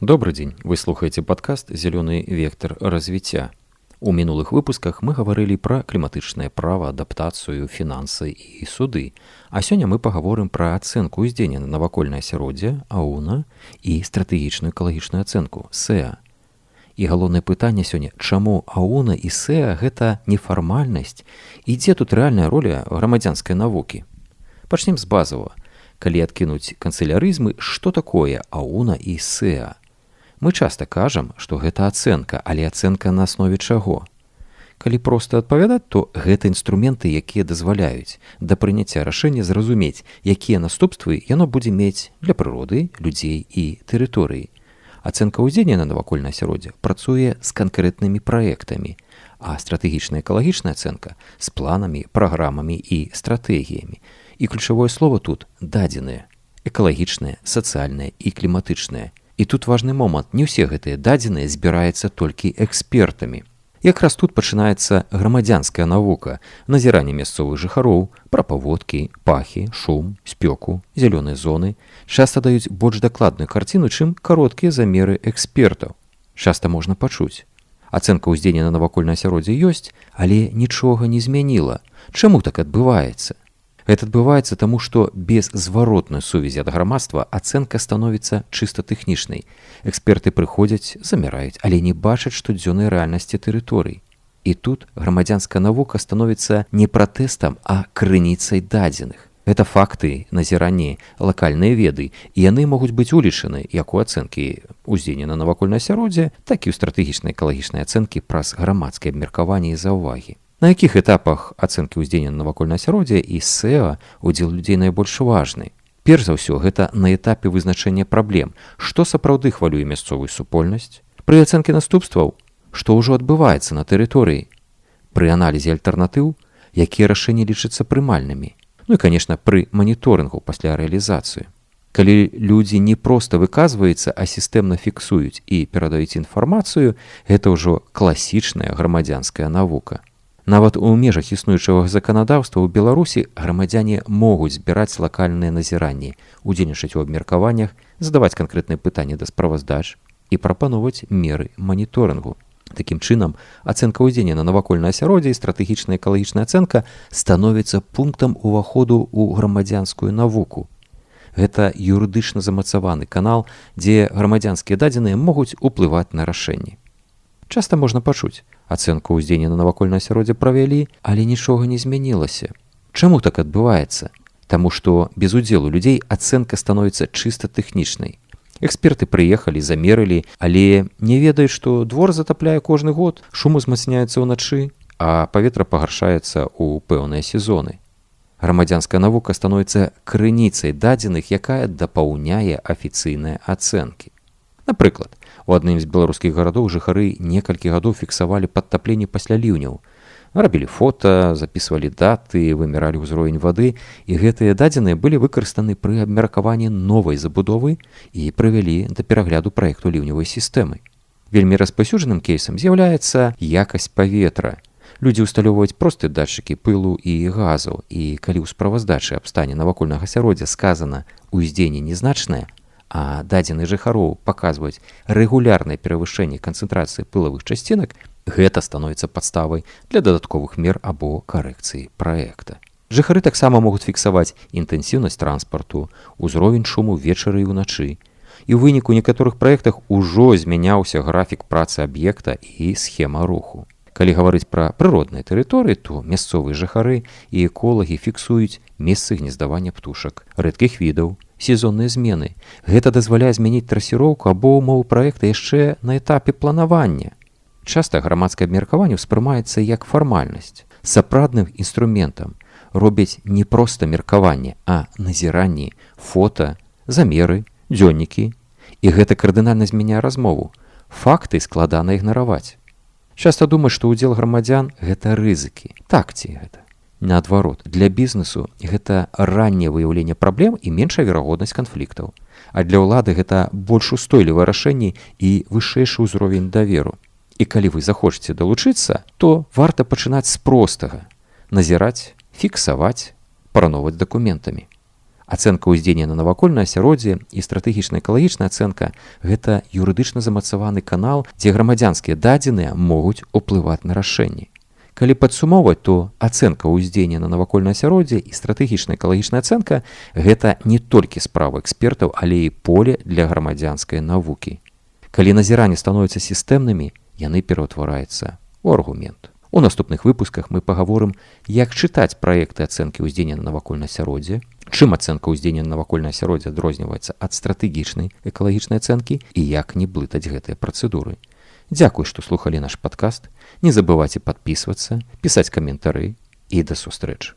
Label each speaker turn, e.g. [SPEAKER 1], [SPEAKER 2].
[SPEAKER 1] Добрый день, вы слухаете падкаст «Зеленый вектор развіцця». У мінулых выпусках мы гаварылі пра кліматычнае права, адаптацыю, фінансы і суды. А сёння мы пагаворым пра ацэнку ўздзеяння на навакольнае асяроддзе, АУНа, і стратэгічную экалагічную ацэнку, СЭА. І галоўнае пытанне сёння, чаму АУНа і СЭА гэта нефармальнасць, і дзе тут рэальная роля грамадзянскай навукі? Пачнем з базавага. Калі адкінуць канцылярызмы, што такое АУНа і СЭА? Мы часта кажам, што гэта ацэнка, але ацэнка на аснове чаго? Калі проста адпавядаць, то гэта інструменты, якія дазваляюць да прыняцця рашэння зразумець, якія наступствы яно будзе мець для прыроды, людзей і тэрыторыі. Ацэнка ўздзеяння на навакольнае асяроддзе працуе з канкрэтнымі праектамі, а стратэгічная экалагічная ацэнка з планамі, праграмамі і стратэгіямі. І ключавое слово тут дадзеныя, экалагічныя, сацыяльныя і кліматычныя. І тут важны момант, не ўсе гэтыя дадзеныя збіраюцца толькі экспертамі. Якраз тут пачынаецца грамадзянская навука, назіранне мясцовых жыхароў, пра паводкі, пахі, шум, спёку, зялёныя зоны. Часта даюць больш дакладную карціну, чым кароткія замеры экспертаў. Часта можна пачуць. Ацэнка ўздзеяння на навакольнае асяроддзе ёсць, але нічога не змяніла. Чаму так адбываецца? Гэта адбываецца таму, што без зваротнай сувязі ад грамадства ацэнка становіцца чыста тэхнічнай. Эксперты прыходзяць, замяраюць, але не бачаць штодзённай рэальнасці тэрыторый. І тут грамадзянская навука становіцца не пратэстам, а крыніцай дадзеных. Гэта факты, назіранні, лакальныя веды, і яны могуць быць улічаны як у ацэнкі ўздзеяння на навакольнае асяроддзе, так і ў стратэгічнай экалагічнай ацэнкі праз грамадскае абмеркаванне і заўвагі. На якіх этапах ацэнкі ўздзеяння на навакольнае асяроддзе і СЭА удзел людзей найбольш важны? Перш за ўсё, гэта на этапе вызначэння праблем, што сапраўды хвалюе мясцовую супольнасць. Пры ацэнкі наступстваў, што ўжо адбываецца на тэрыторыі. Пры аналізе альтэрнатыў, якія рашэнні лічацца прымальнымі. Ну і, канешне, пры маніторынгу пасля рэалізацыі. Калі людзі не проста выказваюцца, а сістэмна фіксуюць і перадаюць інфармацыю, гэта ўжо класічная грамадзянская навука. Нават у межах існуючага заканадаўства ў Беларусі грамадзяне могуць збіраць лакальныя назіранні, удзельнічаць у абмеркаваннях, задаваць канкрэтныя пытанні да справаздач і прапановваць меры маніторынгу. Такім чынам, ацэнка ўздзеяння на навакольнае асяроддзе і стратэгічная экалагічная ацэнка становіцца пунктам уваходу ў грамадзянскую навуку. Гэта юрыдычна замацаваны канал, дзе грамадзянскія дадзеныя могуць уплываць на рашэнні. Часта можна пачуць, ацэнку ўздзеяння на навакольнае асяроддзе правялі, але нічога не змянілася. Чаму так адбываецца? Таму што без удзелу людзей ацэнка становіцца чыста тэхнічнай. Эксперты прыехалі, замерылі, але не ведаюць, што двор затапляе кожны год, шум узмацняецца ўначы, а паветра пагаршаецца ў пэўныя сезоны. Грамадзянская навука становіцца крыніцай дадзеных, якая дапаўняе афіцыйныя ацэнкі. Напрыклад, у адным з беларускіх гарадоў жыхары некалькі гадоў фіксавалі падтапленне пасля ліўняў. Рабілі фота, запісвалі даты, вымяралі ўзровень вады, і гэтыя дадзеныя былі выкарыстаны пры абмеркаванні новай забудовы і прывялі да перагляду праекту ліўневай сістэмы. Вельмі распаўсюджаным кейсам з'яўляецца якасць паветра. Людзі ўсталёўваюць простыя датчыкі пылу і газаў, і калі ў справаздачы аб стане навакольнага асяроддзя сказана «уздзеянне незначнае», а дадзеных жыхароў паказваюць рэгулярнае перавышэнне канцэнтрацыі пылавых часцінак, гэта становіцца падставай для дадатковых мер або карэкцыі праекта. Жыхары таксама могуць фіксаваць інтэнсіўнасць транспарту, узровень шуму вечары і ўначы. І ў выніку некаторых праектах ужо змяняўся графік працы аб'екта і схема руху. Калі гаварыць пра прыродныя тэрыторыі, то мясцовыя жыхары і эколагі фіксуюць месцы гнездавання птушак, рэдкіх відаў, сезонныя змены. Гэта дазваляе змяніць трасіроўку або ўмовы праекта яшчэ на этапе планавання. Часта грамадскае абмеркаванне ўспрымаецца як фармальнасць. Сапраўдным інструментам робяць не проста меркаванне, а назіранні, фота, замеры, дзённікі. І гэта кардынальна змяняе размову. Факты складана ігнараваць. Часта думаюць, што ўдзел грамадзян – гэта рызыкі. Так ці гэта? Наадварот, для бізнесу гэта ранняе выяўленне праблем і меншая верагоднасць канфліктаў. А для ўлады гэта больш устойлівае рашэнне і вышэйшы ўзровень даверу. І калі вы захочаце далучыцца, то варта пачынаць з простага – назіраць, фіксаваць, параўноўваць дакументамі. Ацэнка ўздзеяння на навакольнае асяроддзе і стратэгічная экалагічная ацэнка – гэта юрыдычна замацаваны канал, дзе грамадзянскія дадзеныя могуць уплываць на рашэнні. Калі падсумоўваць, то ацэнка ўздзеяння на навакольнае асяроддзе і стратэгічная экалагічная ацэнка – гэта не толькі справа экспертаў, але і поле для грамадзянскай навукі. Калі назіранні становяцца сістэмнымі, яны пераўтвараюцца ў аргумент. У наступных выпусках мы пагаворым, як чытаць праекты ацэнкі ўздзеяння на навакольнае асяроддзе, чым ацэнка ўздзеяння на навакольнае асяроддзе адрозніваецца ад стратэгічнай экалагічнай ацэнкі і як не блытаць гэтыя працэдуры. Дзякуй, што слухалі наш падкаст. Не забывайце падпісвацца, пісаць каментары і да сустрэчы.